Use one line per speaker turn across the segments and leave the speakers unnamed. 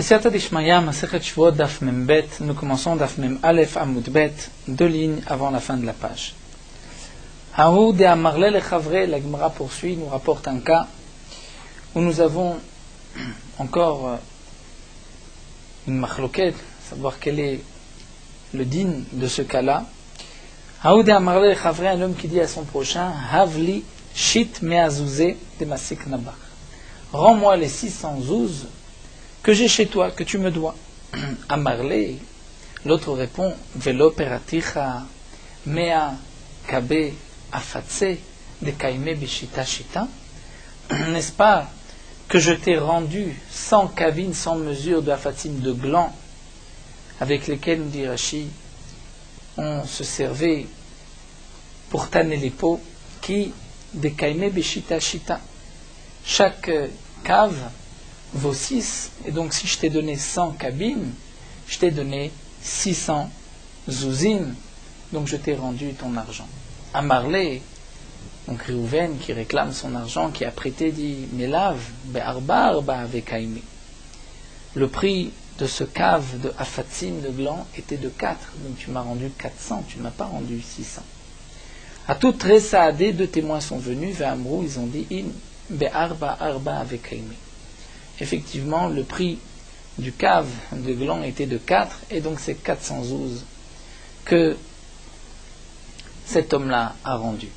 Siyata Dishmaya, Masechet Shvuot, Daf Mem Bet. Nous commençons Daf Mem Aleph Amud Bet, 2 lignes avant la fin de la page. Haou de Amarle le Chavre, la Gemara poursuit, nous rapporte un cas où nous avons encore une machloket, savoir quel est le din de ce cas-là. Haou de Amarle le Chavre, un homme qui dit à son prochain, Havli shit meazouze de Masik Nabach. Rends-moi les 600 zouz que j'ai chez toi, que tu me dois. Amarle, l'autre répond, Velo peraticha mea kabe afatse de kaime bishita shita. N'est-ce pas que je t'ai rendu 100 cabines sans mesure de afatim de glands avec lesquels, nous dit Rashi, on se servait pour tanner les peaux, qui de kaime bishita shita. Chaque cave vaut 6, et donc si je t'ai donné 100 cabines, je t'ai donné 600 zouzines, donc je t'ai rendu ton argent. Amarle, donc Réhouven qui réclame son argent, qui a prêté, dit Melav, be'arba arba avec Kaime. Le prix de ce cave de afatsim de gland était de 4, donc tu m'as rendu 400, tu ne m'as pas rendu 600. À toute Ressaadé, 2 témoins sont venus, Ve'amrou, ils ont dit In be'arba arba avec Kaime. Effectivement, le prix du cave de gland était de 4, et donc c'est 400 zouz que cet homme-là a rendu.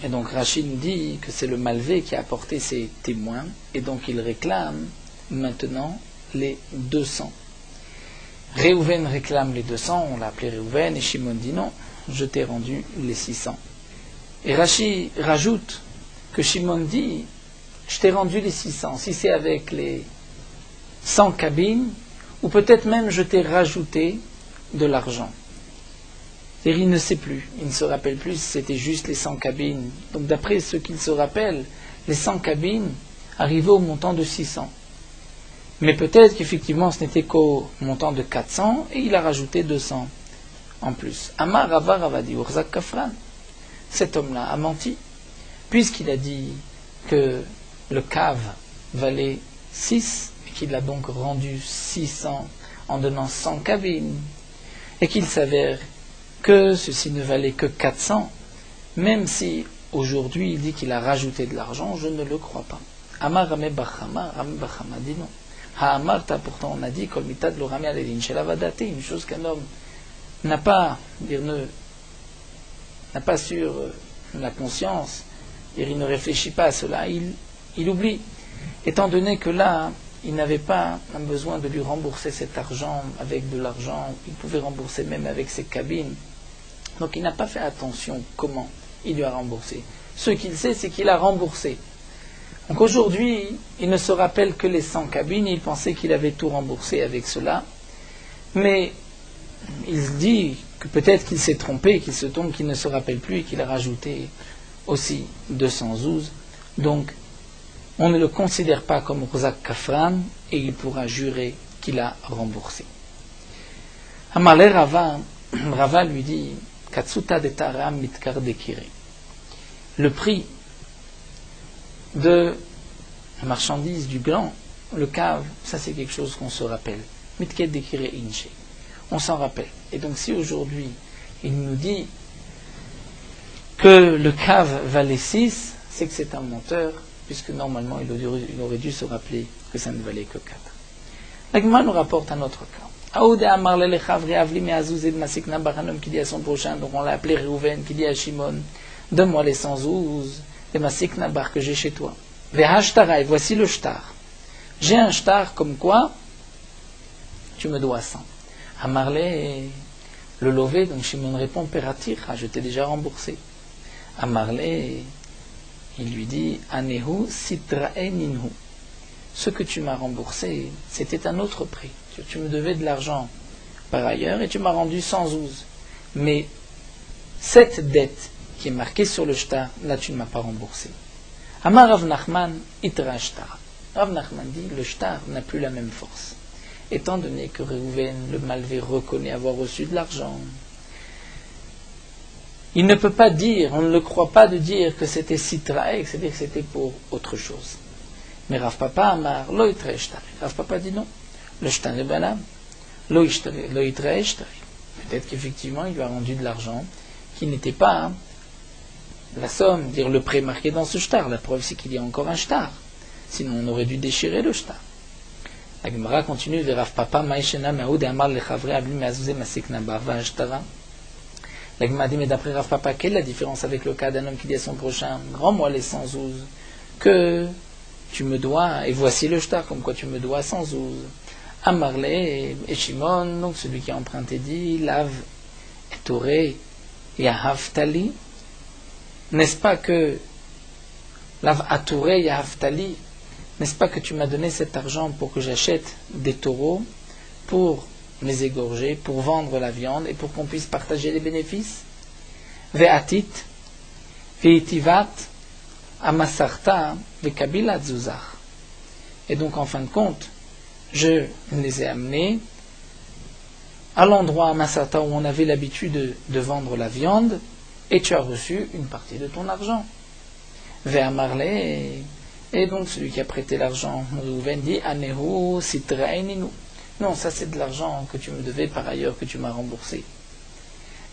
Et donc Rachid nous dit que c'est le Malvé qui a apporté ses témoins, et donc il réclame maintenant les 200. Réhouven réclame les 200, on l'a appelé Réhouven, et Shimon dit non, je t'ai rendu les 600. Et Rachid rajoute que Shimon dit je t'ai rendu les 600, si c'est avec les 100 cabines, ou peut-être même je t'ai rajouté de l'argent. C'est-à-dire, il ne sait plus, il ne se rappelle plus si c'était juste les 100 cabines. Donc d'après ce qu'il se rappelle, les 100 cabines arrivaient au montant de 600. Mais peut-être qu'effectivement ce n'était qu'au montant de 400, et il a rajouté 200 en plus. Amar Rava Ravadi Urzak Kafran. Cet homme-là a menti, puisqu'il a dit que le cave valait 6, et qu'il a donc rendu 600 en donnant 100 cabines, et qu'il s'avère que ceci ne valait que 400, même si aujourd'hui il dit qu'il a rajouté de l'argent, je ne le crois pas. Amar Rame Bachama, Rame Bachama dit non. Ha Amarta, pourtant on a dit, Kol mitad lo Rame Alelin Shelavadate, une chose qu'un homme n'a pas sur la conscience, il ne réfléchit pas à cela, il oublie, étant donné que là, il n'avait pas un besoin de lui rembourser cet argent avec de l'argent, il pouvait rembourser même avec ses cabines. Donc il n'a pas fait attention comment il lui a remboursé. Ce qu'il sait, c'est qu'il a remboursé. Donc aujourd'hui, il ne se rappelle que les 100 cabines, il pensait qu'il avait tout remboursé avec cela, mais il dit que peut-être qu'il s'est trompé, qu'il se trompe, qu'il ne se rappelle plus et qu'il a rajouté aussi 200 zouz. Donc on ne le considère pas comme Rozak Kafran et il pourra jurer qu'il a remboursé. Amalé Rava lui dit Katsuta de Taram Mitkar Dekire. Le prix de la marchandise du gland, le cave, ça c'est quelque chose qu'on se rappelle. Mitkar Dekire Inche. On s'en rappelle. Et donc si aujourd'hui il nous dit que le cave valait 6, c'est que c'est un menteur, puisque normalement il aurait dû se rappeler que ça ne valait que 4. La Gemara nous rapporte un autre cas. Aoude Amarle le Chavre Avli Meazouze de Masik Nabach, un homme qui dit à son prochain, donc on l'a appelé Réhouven, qui dit à Shimon, donne-moi les 100 zouz de Masik Nabach que j'ai chez toi. Vehashtarai, voici le shtar. J'ai un shtar comme quoi tu me dois 100. Amarle le lové, donc Shimon répond Peratira, je t'ai déjà remboursé. Amarle, il lui dit Anehu sitrae ninhu. Ce que tu m'as remboursé, c'était un autre prix. Tu me devais de l'argent par ailleurs et tu m'as rendu 100 zouz. Mais cette dette qui est marquée sur le shtar, là tu ne m'as pas remboursé. Amar Rav Nachman itra shtar. Rav Nachman dit le shtar n'a plus la même force. Étant donné que Réhouven, le Malvé, reconnaît avoir reçu de l'argent, il ne peut pas dire, on ne le croit pas de dire que c'était sitrae, c'est-à-dire que c'était pour autre chose. Mais Rav Papa Amar lo itra shtar. Rav Papa dit non. le shtar est valable. Lo itra eshtari. Peut-être qu'effectivement, il lui a rendu de l'argent qui n'était pas la somme, dire le prêt marqué dans ce shtar. La preuve, c'est qu'il y a encore un shtar. Sinon, on aurait dû déchirer le shtar. La Gemara continue, Rav Papa, Maïshena, Mehoud, Amar, Lechavre, Abli, Meazouze, Masekna, Barva, Ashtara. La Gemara dit, mais d'après Rav Papa, quelle est la différence avec le cas d'un homme qui dit à son prochain, rends-moi les 100 zouz, que tu me dois, et voici le shtar, comme quoi tu me dois 100 zouz. Amarle et Shimon, donc celui qui a emprunté dit, Lav et Toré, Yahavtali, n'est-ce pas que Lav Atoré, Yahavtali, n'est-ce pas que tu m'as donné cet argent pour que j'achète des taureaux, pour les égorger, pour vendre la viande et pour qu'on puisse partager les bénéfices? Ve'atit, ve'itivat, amasarta, ve'kabila zuzach. Et donc en fin de compte, je les ai amenés à l'endroit à Masata où on avait l'habitude de vendre la viande, et tu as reçu une partie de ton argent. Vers Marley, et donc celui qui a prêté l'argent, Reuven dit, Anehu sitraininu. Non, ça c'est de l'argent que tu me devais par ailleurs, que tu m'as remboursé.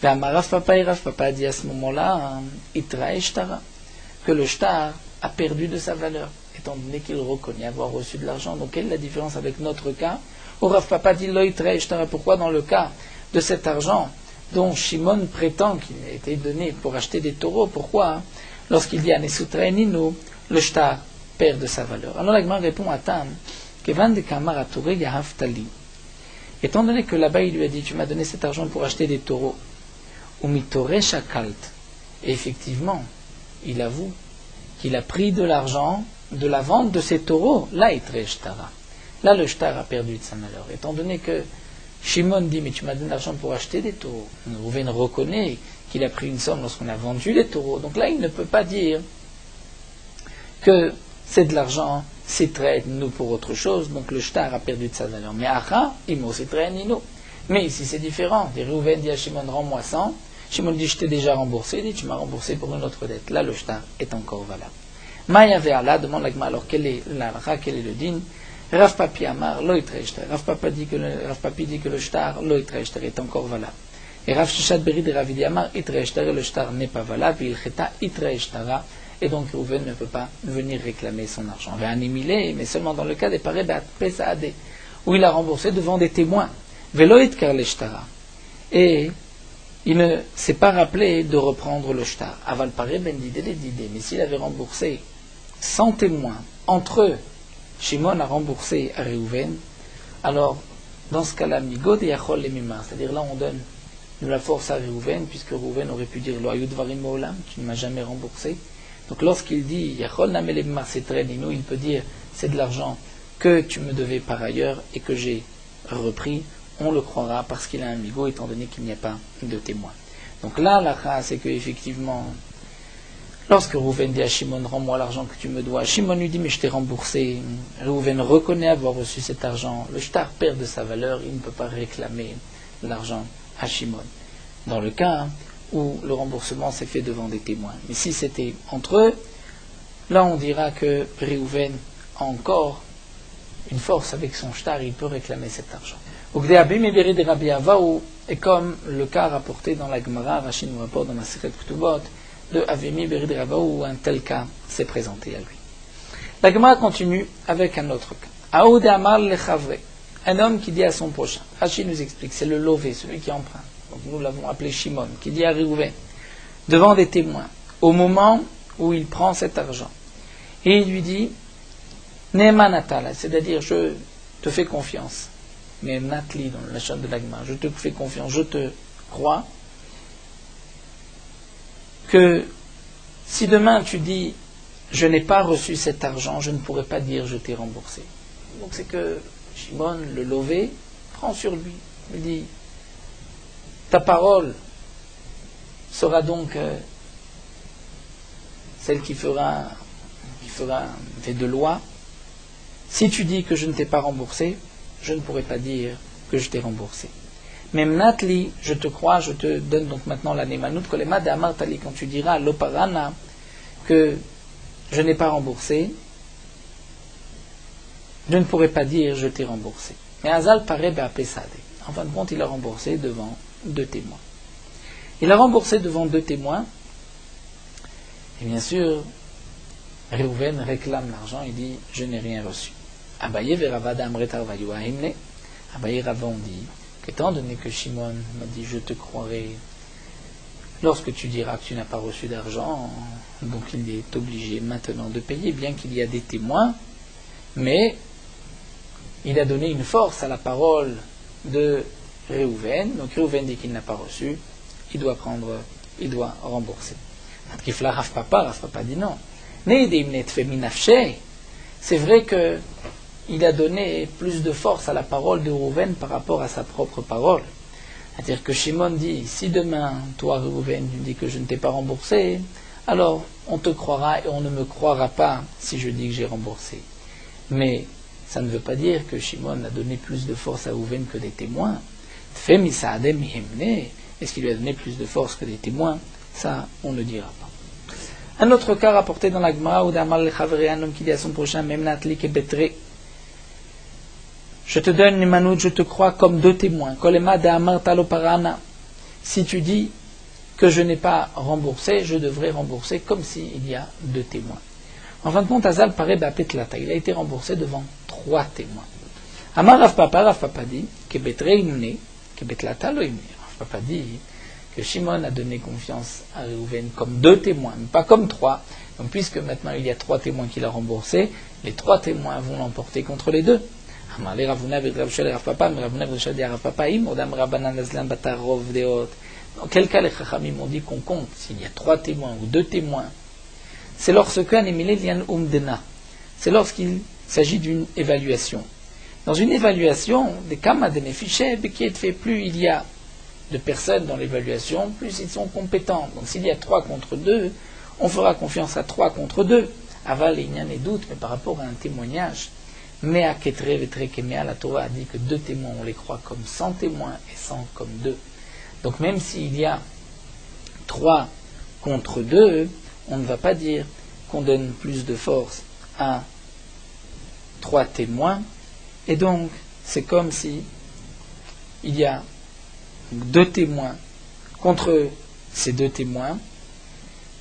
Vers Maraf Papa et Rav Papa dit à ce moment-là, Itra Eshtara, que le shtar a perdu de sa valeur, étant donné qu'il reconnaît avoir reçu de l'argent. Donc quelle est la différence avec notre cas? Au Rav Papa dit Loïtra Eshtara. Pourquoi dans le cas de cet argent dont Shimon prétend qu'il a été donné pour acheter des taureaux, pourquoi lorsqu'il dit Anesutraininu, le shtar perd de sa valeur? Alors la Gemara répond à Tam, Kevan de Kamar Atoré Yahaftali. Étant donné que là-bas il lui a dit tu m'as donné cet argent pour acheter des taureaux, Umitore Shakalt, et effectivement, il avoue qu'il a pris de l'argent de la vente de ces taureaux, là il shtara. Là le shtar a perdu de sa valeur. Étant donné que Shimon dit mais tu m'as donné de l'argent pour acheter des taureaux, Reuven reconnaît qu'il a pris une somme lorsqu'on a vendu les taureaux. Donc là il ne peut pas dire que c'est de l'argent, c'est traite nous pour autre chose, donc le shtar a perdu de sa valeur. Mais acha, imo c'est traite nous. Mais ici c'est différent. Reuven dit à Shimon rends-moi 100. Shimon dit je t'ai déjà remboursé, il dit tu m'as remboursé pour une autre dette. Là le shtar est encore valable. Maya ve'ala, demande la Gemara, alors quel est l'alra, quel est le din? Rav Papi Amar, lo itreshter. Rav Papi dit que le shtar, lo itreshter, est encore valable. Et Rav Shishat Berid et Rav Idi Amar, itreshter, le shtar n'est pas valable, il cheta itreshtara, et donc Reuven ne peut pas venir réclamer son argent. Ve'animile, mais seulement dans le cas des parebat pesaade, où il a remboursé devant des témoins. Ve'lo itkar le shtara. Et il ne s'est pas rappelé de reprendre le shtar. Aval pare ben didé les didé. Mais s'il avait remboursé sans témoins, entre eux, Shimon a remboursé à Reuven, alors, dans ce cas-là, migod et yachol les mimar, c'est-à-dire là on donne de la force à Reuven, puisque Reuven aurait pu dire, lo ayud varim olam, tu ne m'as jamais remboursé. Donc lorsqu'il dit, yachol namel les mimar, c'est très nino, il peut dire, c'est de l'argent que tu me devais par ailleurs et que j'ai repris, on le croira parce qu'il a un migo, étant donné qu'il n'y a pas de témoin. Donc là, la chance, c'est qu'effectivement, lorsque Reuven dit à Shimon, rends-moi l'argent que tu me dois, Shimon lui dit, mais je t'ai remboursé. Reuven reconnaît avoir reçu cet argent. Le shtar perd de sa valeur, il ne peut pas réclamer l'argent à Shimon. Dans le cas où le remboursement s'est fait devant des témoins. Mais si c'était entre eux, là on dira que Reuven a encore une force avec son shtar, il peut réclamer cet argent. Et comme le cas rapporté dans la Gemara, Rachid nous rapporte dans la Masechet Ketubot, de Avimi Berid Rava, où un tel cas s'est présenté à lui. La Gemara continue avec un autre cas. Aoud Amar Lechavre, un homme qui dit à son prochain, Rachid nous explique, c'est le lové, celui qui emprunte. Donc nous l'avons appelé Shimon, qui dit à Reuven, devant des témoins, au moment où il prend cet argent, et il lui dit, Neemanatala, c'est-à-dire je te fais confiance. Mais Natli, dans la chaîne de l'Agma, je te fais confiance, je te crois, que si demain tu dis je n'ai pas reçu cet argent, je ne pourrai pas dire je t'ai remboursé. Donc c'est que Shimon, le lové, prend sur lui. Il dit ta parole sera donc celle qui fera fait de loi. Si tu dis que je ne t'ai pas remboursé, je ne pourrai pas dire que je t'ai remboursé. Même Natli, je te crois, je te donne donc maintenant la Nemanut Kolema de Amartali, quand tu diras à l'Oparana que je n'ai pas remboursé, je ne pourrai pas dire je t'ai remboursé. Mais Azal paraît Bapesade. En fin de compte, il a remboursé devant 2 témoins. Il a remboursé devant 2 témoins. Et bien sûr, Réhouven réclame l'argent, il dit « Je n'ai rien reçu ». Abaye veravada amretar vayua himne. Abaye Rava dit qu'étant donné que Shimon m'a dit « Je te croirai » lorsque tu diras que tu n'as pas reçu d'argent, donc il est obligé maintenant de payer, bien qu'il y a des témoins, mais il a donné une force à la parole de Réhouven. Donc Réhouven dit qu'il n'a pas reçu, il doit rembourser. Rav Papa dit non. C'est vrai qu'il a donné plus de force à la parole de Réhouven par rapport à sa propre parole. C'est-à-dire que Shimon dit, si demain, toi Réhouven, tu dis que je ne t'ai pas remboursé, alors on te croira et on ne me croira pas si je dis que j'ai remboursé. Mais ça ne veut pas dire que Shimon a donné plus de force à Réhouven que des témoins. Est-ce qu'il lui a donné plus de force que des témoins? Ça, on ne dira pas. Un autre cas rapporté dans la Gemara, où Damar le-Chavre, un homme qui dit à son prochain, Memnatli kebetre, je te donne une manout, je te crois comme 2 témoins. Kolema Damar taloparana. Si tu dis que je n'ai pas remboursé, je devrais rembourser comme s'il y a 2 témoins. En fin de compte, Azal paraît Bapetlata. Il a été remboursé devant 3 témoins. Amar Rav Papa dit, kebetre imne, kebetlata lo imne. Rav Papa dit que Shimon a donné confiance à Réhouven comme 2 témoins, mais pas comme 3. Donc puisque maintenant il y a 3 témoins qu'il a remboursés, les 3 témoins vont l'emporter contre les 2. Dans quel cas les Chachamim ont dit qu'on compte s'il y a 3 témoins ou 2 témoins? C'est lorsqu'il s'agit d'une évaluation. Dans une évaluation, des kamas de nefiché, qui est fait, plus il y a de personnes dans l'évaluation, plus ils sont compétents. Donc s'il y a 3 contre 2, on fera confiance à 3 contre 2. Aval, il n'y en a doute, mais par rapport à un témoignage, mais à Ketre, Vetre, Kemea, la Torah a dit que 2 témoins, on les croit comme 100 témoins et 100 comme 2. Donc même s'il y a 3 contre 2, on ne va pas dire qu'on donne plus de force à 3 témoins. Et donc, c'est comme si il y a 2 témoins contre ces 2 témoins.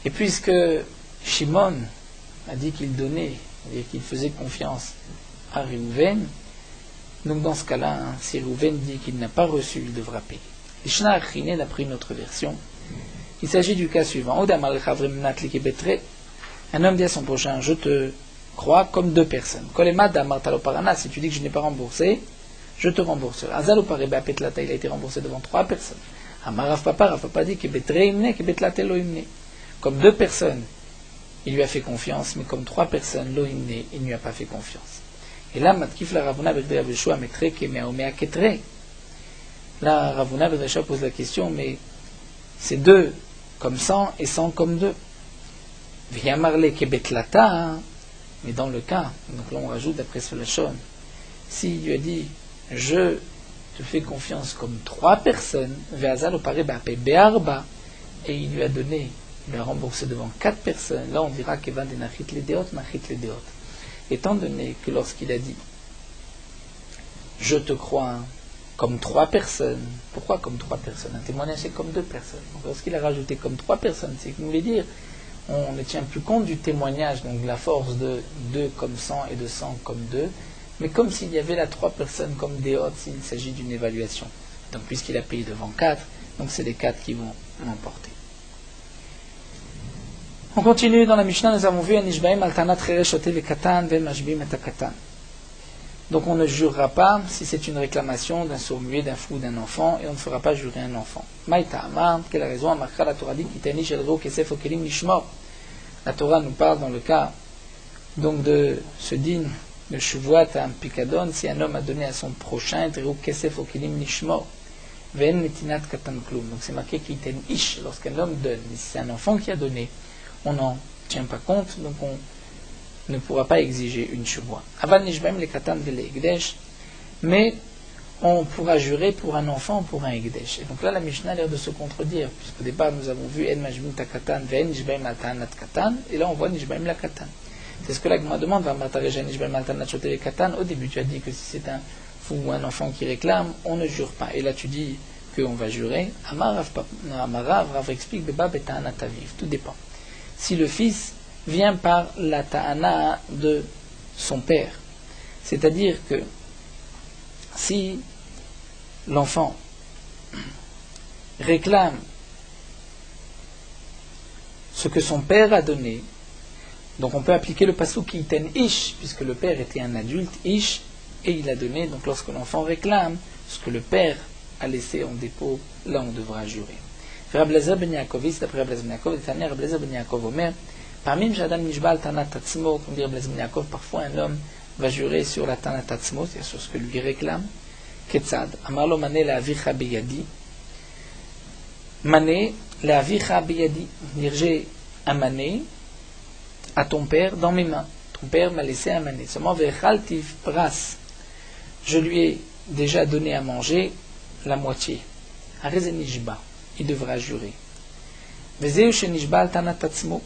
Et puisque Shimon a dit qu'il donnait, et qu'il faisait confiance à Réhouven, donc dans ce cas-là, si Réhouven dit qu'il n'a pas reçu, il devra payer. Lishna Achine, d'après une autre version, il s'agit du cas suivant. Un homme dit à son prochain, je te crois comme 2 personnes. Si tu dis que je n'ai pas remboursé, je te rembourserai. Azal Petlata, il a été remboursé devant 3 personnes. Rav Papa dit que comme 2 personnes, il lui a fait confiance, mais comme 3 personnes, il ne lui a pas fait confiance. Et là, là, Ravuna Bedresha pose la question, mais c'est 2 comme 100 et 100 comme 2. Viamarle kebetlata, mais dans le cas, donc là on rajoute d'après Solachon, s'il lui a dit, je te fais confiance comme 3 personnes, Veazal opare be'arba, et il lui a donné, il lui a remboursé devant 4 personnes, là on dira qu'Evan de nachit ledeot, nachit ledeot. Étant donné que lorsqu'il a dit, je te crois comme 3 personnes, pourquoi comme 3 personnes? Un témoignage c'est comme 2 personnes. Donc lorsqu'il a rajouté comme 3 personnes, c'est qu'il voulait dire, on ne tient plus compte du témoignage, donc de la force de 2 comme 100 et de 100 comme 2, mais comme s'il y avait là 3 personnes comme des autres, s'il s'agit d'une évaluation. Donc puisqu'il a payé devant 4, donc c'est les 4 qui vont l'emporter. On continue dans la Mishnah, nous avons vu Anishbaim altanat chereshote vekatan vemashbim et akatan. Donc on ne jurera pas si c'est une réclamation d'un sourd-muet, d'un fou, d'un enfant, et on ne fera pas jurer un enfant. Maïta Amar, quelle raison Amarcha, la Torah dit Kitani Shelro Kesef Okelim Lishmor. La Torah nous parle dans le cas donc de ce din, de Shuvuat à un Pikadon, si un homme a donné à son prochain, Drehu Kesef Okelim Lishmor. Ven Netinat Katan Klum. Donc c'est marqué Kiten Ish, lorsqu'un homme donne. Mais si c'est un enfant qui a donné, on n'en tient pas compte, donc on ne pourra pas exiger une shuvua. Aval nishbaim le katan vele egdesh, mais on pourra jurer pour un enfant, pour un egdesh. Et donc là, la Mishnah a l'air de se contredire, puisqu'au départ, nous avons vu en majbim ta katan, ve en nishbaim altanat katan, et là on voit nishbaim la katan. C'est ce que la Gemara demande, va matareja nishbaim altanat shote le katan. Au début, tu as dit que si c'est un ou un enfant qui réclame, on ne jure pas. Et là tu dis qu'on va jurer. Amarav Rav explique Beba beta'ana taviv. Tout dépend. Si le fils vient par la ta'ana de son père, c'est-à-dire que si l'enfant réclame ce que son père a donné, donc on peut appliquer le pasuk iten ish, puisque le père était un adulte, ish, et il a donné, donc lorsque l'enfant réclame ce que le père a laissé en dépôt, là on devra jurer. Rabbi Eliezer ben Yaakov, d'après Rabbi Eliezer ben Yaakov, Rabbi Eliezer ben Yaakov Omer, parmi Jadam Nishbal Tanat Tatzmo, comme dit Rabbi Eliezer ben Yaakov, parfois un homme va jurer sur la Tanat Tatzmo, c'est-à-dire sur ce que lui réclame. Ketzad, Amarlo Mané la Avicha Beyadi, Mané la Avicha Beyadi, dire j'ai un mané à ton père dans mes mains. Ton père m'a laissé un mané. Seulement Vechaltiv Bras, je lui ai déjà donné à manger la moitié. Arezenishba, il devra jurer. Vezeu Shenishbal Tanat Tatzmo.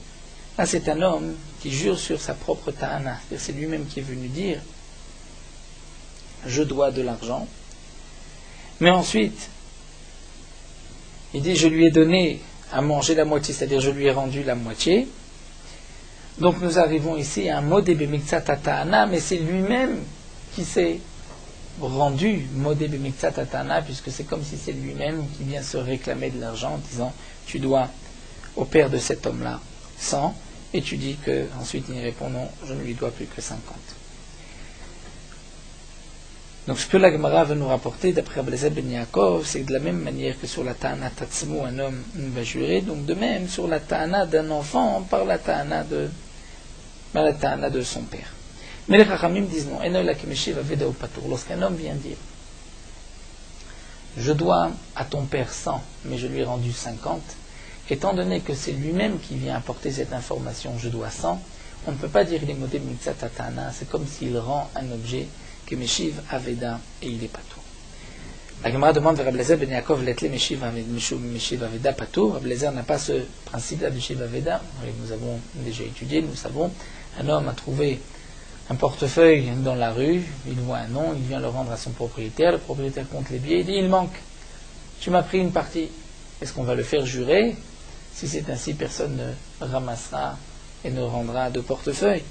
Là, c'est un homme qui jure sur sa propre ta'ana. C'est lui-même qui est venu dire je dois de l'argent. Mais ensuite, il dit je lui ai donné à manger la moitié, c'est-à-dire je lui ai rendu la moitié. Donc nous arrivons ici à un modé b'miktsat ta'ana, mais c'est lui-même qui s'est rendu modé b'miktsat ta'ana, puisque c'est comme si c'est lui-même qui vient se réclamer de l'argent en disant tu dois au père de cet homme-là 100, et tu dis que ensuite il répond non, je ne lui dois plus que 50. Donc ce que la Gemara va nous rapporter d'après Rabbi Eliezer ben Yaakov, c'est que de la même manière que sur la ta'ana tatzmo, un homme va jurer, donc de même sur la ta'ana d'un enfant par la ta'ana de son père. Mais les Chachamim disent non, lorsqu'un homme vient dire je dois à ton père 100, mais je lui ai rendu 50, étant donné que c'est lui-même qui vient apporter cette information, je dois 100, on ne peut pas dire il est modé mitzat ta'ana, c'est comme s'il rend un objet que Meshiv Aveda et il est Patour. La Gemara demande vers Rabbi Eliezer ben Yaakov l'etle Meshiv Aveda Patour. Rabbi Eliezer n'a pas ce principe-là de Meshiv Aveda. Nous avons déjà étudié, nous savons, un homme a trouvé un portefeuille dans la rue, il voit un nom, il vient le rendre à son propriétaire, le propriétaire compte les billets, il dit il manque, tu m'as pris une partie. Est-ce qu'on va le faire jurer? Si c'est ainsi, personne ne ramassera et ne rendra de portefeuille.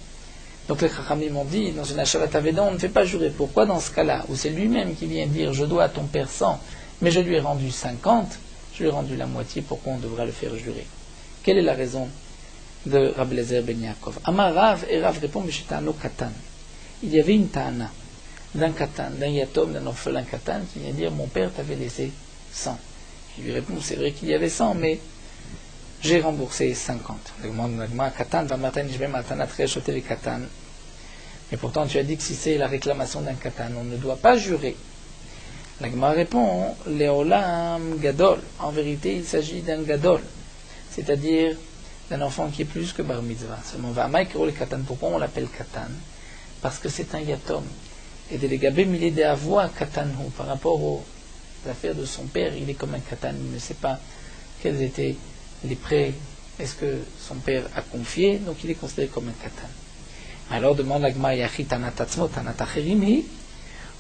Donc les Chachamim m'ont dit, dans une Ashavat Aveda, on ne fait pas jurer. Pourquoi dans ce cas-là, où c'est lui-même qui vient dire, je dois à ton père 100, mais je lui ai rendu 50, je lui ai rendu la moitié, pourquoi on devra le faire jurer? Quelle est la raison de Rabbi Eliezer ben Yaakov? Amar Rav, et Rav répond, Meshitano Katan. Il y avait une ta'ana d'un Katan, d'un Yatom, d'un orphelin Katan, qui vient dire, mon père t'avait laissé 100. Il lui répond, c'est vrai qu'il y avait 100, mais j'ai remboursé 50. Mais pourtant tu as dit que si c'est la réclamation d'un katan, on ne doit pas jurer. La Gemara répond, Leolam Gadol. En vérité, il s'agit d'un Gadol, c'est-à-dire d'un enfant qui est plus que Bar Mitzvah. Seulement, pourquoi on l'appelle katan? Parce que c'est un yatom. Et délégabe milé de avoua katanhu, par rapport aux affaires de son père, il est comme un katan, il ne sait pas quels étaient les prêts, est-ce que son père a confié, donc il est considéré comme un katan. Alors demande la Gemara Yachi Tanatatzmo, Tanatachirimhi.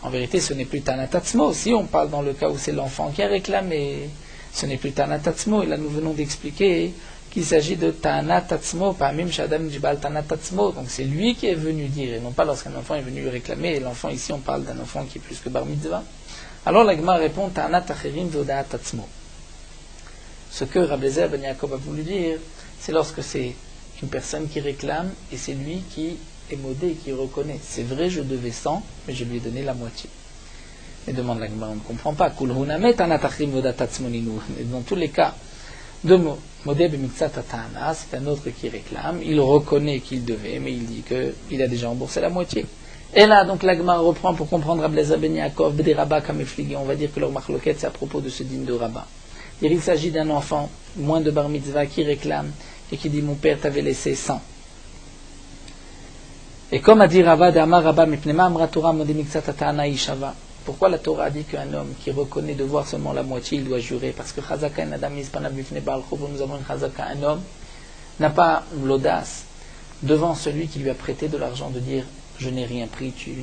En vérité, ce n'est plus Tanatatzmo. Si on parle dans le cas où c'est l'enfant qui a réclamé, ce n'est plus Tanatatzmo. Et là, nous venons d'expliquer qu'il s'agit de Tanatatzmo, pas même Shadam Jibal Tanatatzmo. Donc c'est lui qui est venu dire, et non pas lorsqu'un enfant est venu lui réclamer. Et l'enfant, ici, on parle d'un enfant qui est plus que Bar Mitzvah. Alors la Gemara répond Tanatachirim Vodatatzmo. Ce que Rabbi Eliezer ben Yaakov a voulu dire, c'est lorsque c'est une personne qui réclame et c'est lui qui est modé, qui reconnaît. C'est vrai, je devais 100, mais je lui ai donné la moitié. Et demande la Gemara, on ne comprend pas. Dans tous les cas de modé b'mitzat ta'ana, c'est un autre qui réclame, il reconnaît qu'il devait, mais il dit qu'il a déjà remboursé la moitié. Et là, donc, la Gemara reprend pour comprendre Rabbi Eliezer ben Yaakov, B'dei Rabba Kamefligi. On va dire que leur marloquette, c'est à propos de ce dîme de Rabba. Il s'agit d'un enfant, moins de bar mitzvah, qui réclame et qui dit mon père t'avait laissé 100. Et comme a dit Rava d'Amar Rabba Mipnema Amra Torah Modemiktsat Ta'ana Ishava. Pourquoi la Torah a dit qu'un homme qui reconnaît devoir seulement la moitié, il doit jurer? Parce que Chazaka en Adam Izpana Bifne Baal Chov, nous avons une Chazaka, un homme n'a pas l'audace devant celui qui lui a prêté de l'argent de dire je n'ai rien pris, tu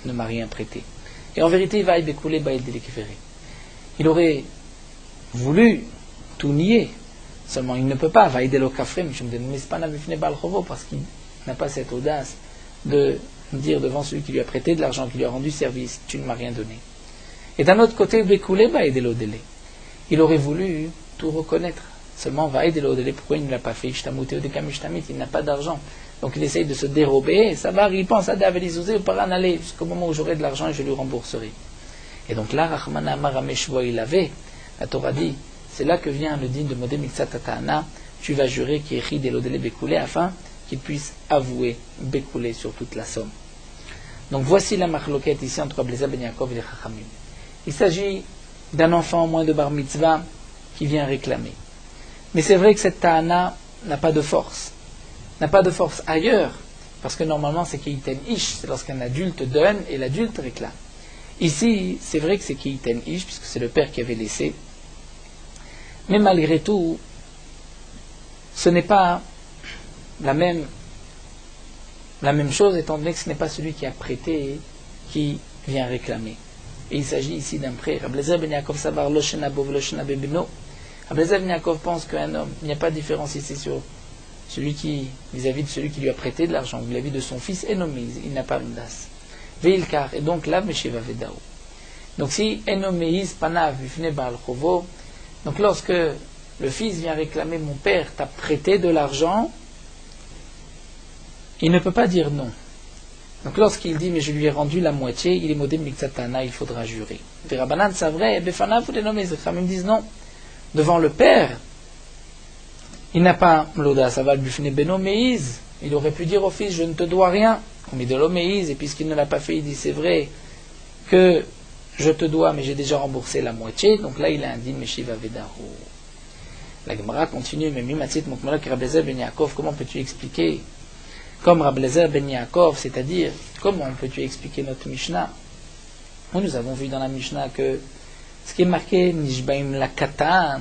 ne m'as rien prêté. Et en vérité, va bécoulé baïd délékiféré. Il aurait voulu tout nier, seulement il ne peut pas, va aider le kafré, parce qu'il n'a pas cette audace de dire devant celui qui lui a prêté de l'argent, qui lui a rendu service, tu ne m'as rien donné. Et d'un autre côté, bécoulé va aider l'odélé. Il aurait voulu tout reconnaître, seulement va aider l'odélé, pourquoi il ne l'a pas fait, il n'a pas d'argent. Donc il essaye de se dérober, et ça va, il pense à Davelisouze, par en aller jusqu'au moment où j'aurai de l'argent et je lui rembourserai. Et donc là, Rahman Amar Ameshvoa, il avait, la Torah dit, c'est là que vient le din de Modé Miksat Atana, tu vas jurer qui est de l'odélé bécoulé afin qu'il puisse avouer bécoulé sur toute la somme. Donc voici la marloquette ici entre Abléza Ben Yaakov et les Chachamim. Il s'agit d'un enfant moins de bar mitzvah qui vient réclamer. Mais c'est vrai que cette ta'ana n'a pas de force. N'a pas de force ailleurs, parce que normalement c'est Keiten Ish, c'est lorsqu'un adulte donne et l'adulte réclame. Ici, c'est vrai que c'est Keiten Ish, puisque c'est le père qui avait laissé. Mais malgré tout, ce n'est pas la même chose, étant donné que ce n'est pas celui qui a prêté qui vient réclamer. Et il s'agit ici d'un prêt. Ablézer Ben Yaakov Savar Loshena Bov Loshena Bebeno. Ablézer Ben Yaakov pense qu'un homme, il n'y a pas de différence ici sur celui qui, vis-à-vis de celui qui lui a prêté de l'argent, vis-à-vis de son fils, Enoméis, il n'a pas Mdas. Veilkar, et donc là, Meshiva Vedao. Donc si Enoméis Panav Vifne Baal Chovo, donc lorsque le fils vient réclamer mon père t'a prêté de l'argent, il ne peut pas dire non. Donc lorsqu'il dit mais je lui ai rendu la moitié, il est modé Miksatana, il faudra jurer. Verabanan c'est vrai, Befanav ou les nommés, ils me disent non. Devant le père, il n'a pas l'audace, ça va le bufner Benoméise. Il aurait pu dire au fils je ne te dois rien. On met de l'oméise, et puisqu'il ne l'a pas fait, il dit c'est vrai que je te dois, mais j'ai déjà remboursé la moitié. Donc là il a un din Meshiva Vedaro. La Gemara continue, mais Mimatzit Mokmalak Rablezer Ben Yaakov, comment peux-tu expliquer comme Rablezer Ben Yaakov, c'est-à-dire comment peux-tu expliquer notre Mishnah? Nous avons vu dans la Mishnah que ce qui est marqué Nishbaim la Katan,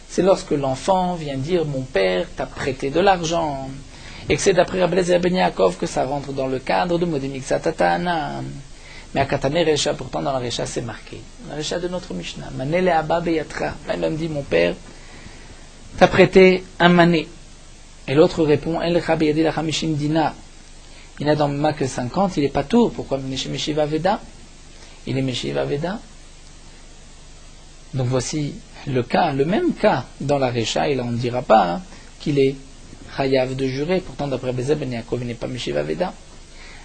c'est lorsque l'enfant vient dire mon père t'a prêté de l'argent, et que c'est d'après Rablezer Ben Yaakov que ça rentre dans le cadre de Modemiksa Tatana. Mais à Katane Recha, pourtant dans la Recha c'est marqué, la Recha de notre Mishnah, Manele Abba Beyatra, l'homme dit mon père t'a prêté un mané. Et l'autre répond, El Chabiyadi la Chamishim Dina. Il n'a dans le ma que 50, il est pas tour. Pourquoi Meshiva Veda? Il est Meshiva Veda. Donc voici le cas, le même cas dans la Recha, et là on ne dira pas qu'il est Chayav de jurer. Pourtant d'après Bézé Ben Yaakov, il n'est pas Meshiva Veda.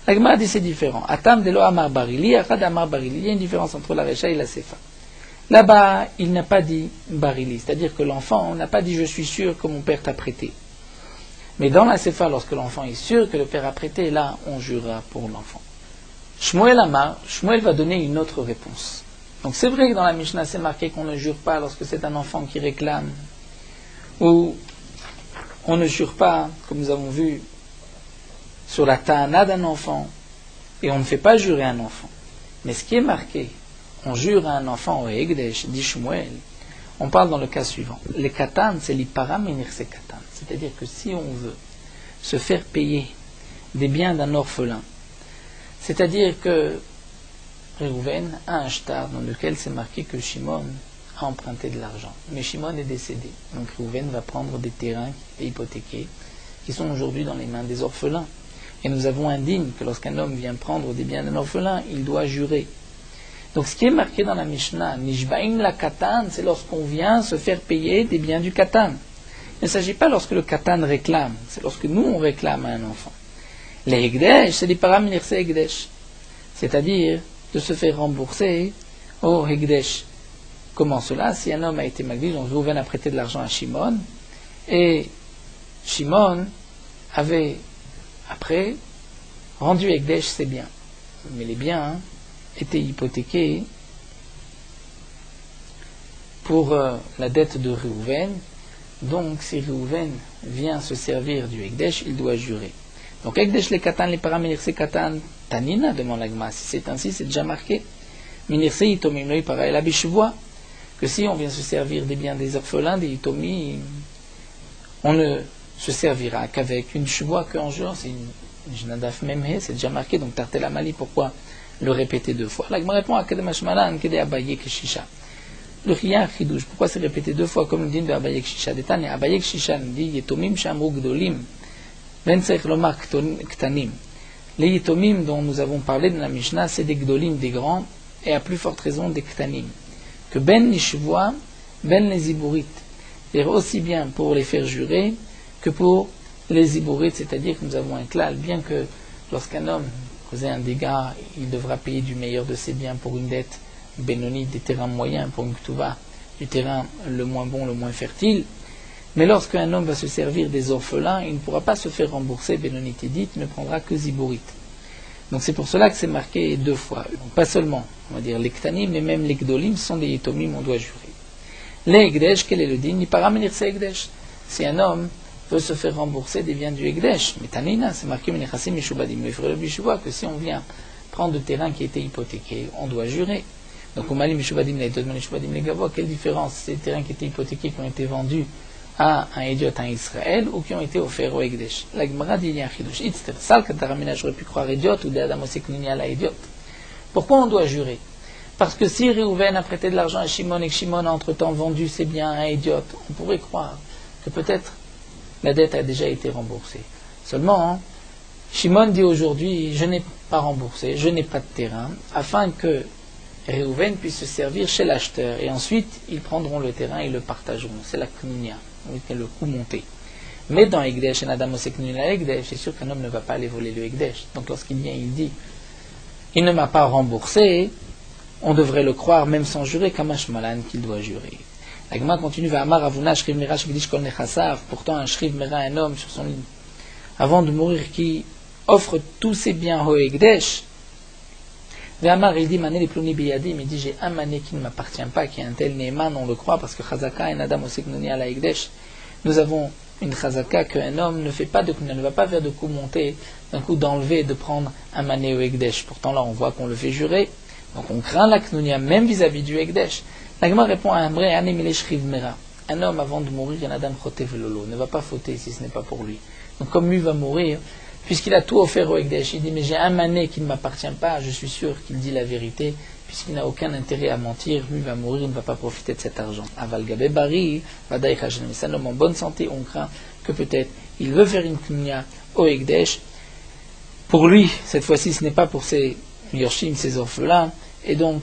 La Gemara dit c'est différent. Atam de lo Amar Barili, Achad Amar Barili. Il y a une différence entre la Recha et la Sefa. Là-bas, il n'a pas dit Barili, c'est-à-dire que l'enfant n'a pas dit je suis sûr que mon père t'a prêté. Mais dans la Sefa, lorsque l'enfant est sûr que le père a prêté, là, on jurera pour l'enfant. Shmuel Amar, Shmuel va donner une autre réponse. Donc c'est vrai que dans la Mishnah, c'est marqué qu'on ne jure pas lorsque c'est un enfant qui réclame, ou on ne jure pas, comme nous avons vu, sur la ta'ana d'un enfant, et on ne fait pas jurer un enfant. Mais ce qui est marqué, on jure à un enfant au Egdesh, dit Shmuel, on parle dans le cas suivant. Les katan, c'est l'ipara menirse katan. C'est-à-dire que si on veut se faire payer des biens d'un orphelin, c'est-à-dire que Réhouven a un shtar dans lequel c'est marqué que Shimon a emprunté de l'argent. Mais Shimon est décédé. Donc Réhouven va prendre des terrains hypothéqués qui sont aujourd'hui dans les mains des orphelins. Et nous avons indigne que lorsqu'un homme vient prendre des biens d'un orphelin, il doit jurer. Donc ce qui est marqué dans la Mishnah, Nishbaim la Katan, c'est lorsqu'on vient se faire payer des biens du Katan. Il ne s'agit pas lorsque le Katan réclame, c'est lorsque nous on réclame à un enfant. Les Hegdesh, c'est les paraminirse Hegdesh, c'est-à-dire de se faire rembourser au Hegdesh. Comment cela? Si un homme a été magnifique, on Réhouven a prêté de l'argent à Shimon, et Shimon avait après rendu Hegdesh ses biens. Mais les biens étaient hypothéqués pour la dette de Réhouven. Donc si Réhouven vient se servir du Hegdesh, il doit jurer. Donc Hegdesh les katan, les paraminirse katan, tanina, demande l'agma. Si c'est ainsi, c'est déjà marqué. Minirse itomim loi para la bishvoa, que si on vient se servir des biens des orphelins, des itomi, on ne se servira qu'avec une shvoa, qu'en jure, c'est une Jinadaf Memhe, c'est déjà marqué. Donc Tartel Amali, pourquoi le répéter 2 fois. La Gemara répond à Kedemash Malan, Kede Abaye Keshisha. Le Chiyah Chidouche, pourquoi c'est répété 2 fois comme le dit de Abaye Keshisha? Détane, Abaye Keshisha nous dit Yetomim Shamru Gdolim, Ventzech Lomar Ktanim. Les Yetomim dont nous avons parlé dans la Mishnah, c'est des Gdolim, des grands, et à plus forte raison des Ktanim. Que Ben Nishvoa, Ben les Iburites. C'est-à-dire aussi bien pour les faire jurer que pour les Iburites, c'est-à-dire que nous avons un klal, bien que lorsqu'un homme faisait un dégât, il devra payer du meilleur de ses biens pour une dette Benoni, des terrains moyens, pour une Ktuva, du terrain le moins bon, le moins fertile. Mais lorsqu'un homme va se servir des orphelins, il ne pourra pas se faire rembourser Benoni Tédit, il ne prendra que Ziborit. Donc c'est pour cela que c'est marqué 2 fois. Donc pas seulement, on va dire les Ktanim, mais même les Gdolim sont des Yetomim, on doit jurer. Les Egdesh, quel est le din? Il para menir ses Egdesh. Si un homme veut se faire rembourser des biens du Egdesh, mais Tanina, c'est marqué Menechassim Mishubadim, le frère Bishuba, que si on vient prendre le terrain qui était hypothéqué, on doit jurer. Donc, Umali Mishubadim, les Dodman Mishubadim, les Gavois, quelle différence? C'est des terrains qui étaient hypothéqués, qui ont été vendus à un idiot en Israël, ou qui ont été offerts au Egdesh. La Gemara dit, il y a un chidush. Itzter, sal, Kataramina, j'aurais pu croire idiot, ou d'Adam Oseknini à la idiot. Pourquoi on doit jurer? Parce que si Réhouven a prêté de l'argent à Shimon et que Shimon a entre-temps vendu ses biens à un idiot, on pourrait croire que peut-être la dette a déjà été remboursée. Seulement, Shimon dit aujourd'hui, je n'ai pas remboursé, je n'ai pas de terrain, afin que Réhouven puisse se servir chez l'acheteur. Et ensuite, ils prendront le terrain et le partageront. C'est la knunia, le coût monté. Mais dans Egdesh, un Adam Oseknina Egdesh, c'est sûr qu'un homme ne va pas aller voler le Egdesh. Donc lorsqu'il vient, il dit, il ne m'a pas remboursé, on devrait le croire, même sans jurer, Kamash Malan, qu'il doit jurer. La Gemara continue, va Amar Avuna, Shriv Mera, Shvidish Kol Nechasav, pourtant un Shriv Mera, un homme sur son lit, avant de mourir, qui offre tous ses biens au Egdesh. Va Amar, il dit, Mané les Plouni Biyadim, il dit, j'ai un mané qui ne m'appartient pas, qui est un tel Neeman, on le croit, parce que Chazaka et Nadam Oseknoni à la Egdesh, nous avons une Chazaka qu'un homme ne fait pas de ne va pas faire de coup monté, d'un coup d'enlever, de prendre un mané au Egdesh. Pourtant là, on voit qu'on le fait jurer. Donc on craint la Knunia, même vis-à-vis du Egdesh. La Gemara répond à un vrai un homme avant de mourir, un Adam Chotev Lolo, ne va pas fauter si ce n'est pas pour lui. Donc comme lui va mourir, puisqu'il a tout offert au Egdesh, il dit mais j'ai un mané qui ne m'appartient pas, je suis sûr qu'il dit la vérité, puisqu'il n'a aucun intérêt à mentir, lui va mourir, il ne va pas profiter de cet argent. Aval Gabe Bari, Vadaï Khajnem, c'est un homme en bonne santé, on craint que peut-être il veut faire une Knunia au Egdesh. Pour lui, cette fois-ci, ce n'est pas pour ses Yorshim, ses orphelins, et donc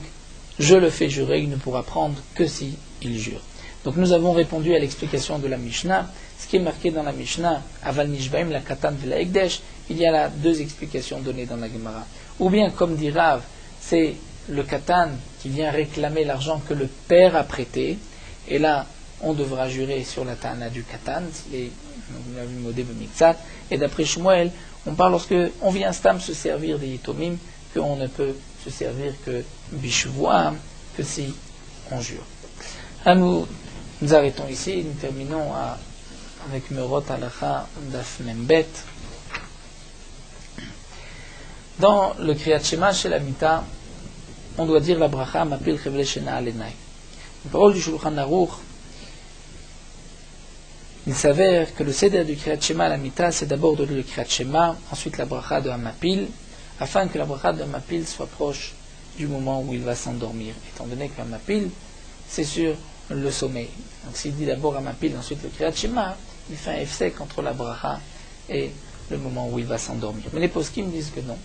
je le fais jurer, il ne pourra prendre que si il jure. Donc nous avons répondu à l'explication de la Mishnah. Ce qui est marqué dans la Mishnah, Aval Nishbaim, la Katan de la Egdesh, il y a là 2 explications données dans la Gemara. Ou bien, comme dit Rav, c'est le Katan qui vient réclamer l'argent que le père a prêté, et là, on devra jurer sur la Tana du Katan, et d'après Shmuel, on parle lorsque on vient Stam se servir des Yitomim, qu'on ne peut se servir que Bishvoa, que si on jure. Là, nous arrêtons ici, nous terminons avec Merot Halacha Daf Membet. Dans le Kriyat Shema chez la Mita, on doit dire la bracha Mapil Chevle Shena Alenai. La parole du Shulchan Aruch, il s'avère que le Seder du Kriyat Shema à la Mita, c'est d'abord de le Kriyat Shema, ensuite la bracha de Hamapil, afin que la bracha de Hamapil soit proche du moment où il va s'endormir, étant donné que Hamapil, c'est sur le sommeil. Donc s'il dit d'abord Hamapil, ensuite le Kriyat Shema, il fait un efsek entre la bracha et le moment où il va s'endormir. Mais les poskim disent que non.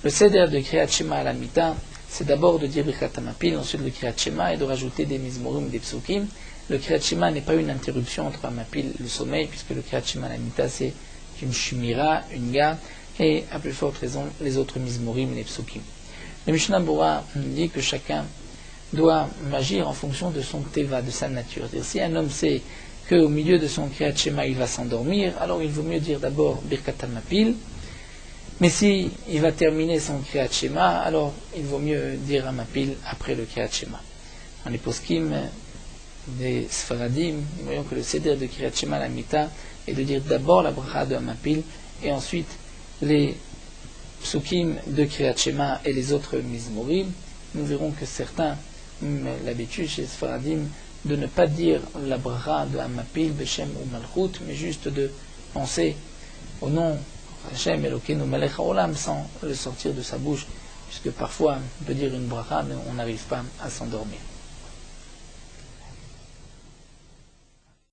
Le Seder de Kriyat Shema à la Mita, c'est d'abord de dire Birkat Hamapil, ensuite le Kriyat Shema, et de rajouter des mizmorim, des psukim. Le Kriyat Shema n'est pas une interruption entre Hamapil et le sommeil, puisque le Kriyat Shema à la Mita, c'est une shumira, une garde, et à plus forte raison, les autres mizmorim, les psukim. Le Mishnah Bora dit que chacun doit agir en fonction de son teva, de sa nature. C'est-à-dire, si un homme sait qu'au milieu de son Kriyat Shema, il va s'endormir, alors il vaut mieux dire d'abord Birkat Hamapil. Mais si il va terminer son Kriyat Shema, alors il vaut mieux dire Hamapil après le Kriyat Shema. Dans les poskim des Sfaradim, nous voyons que le Seder de Kriyat Shema la Mita est de dire d'abord la bracha de Hamapil et ensuite les psukim de Kriyat Shema et les autres mizmorim. Nous verrons que certains ont l'habitude chez Sfaradim de ne pas dire la bracha de Hamapil, Beshem ou Malchut, mais juste de penser au nom Hashem Elokeinu Melech Haolam sans le sortir de sa bouche puisque parfois on peut dire une bracha, mais on n'arrive pas à s'endormir.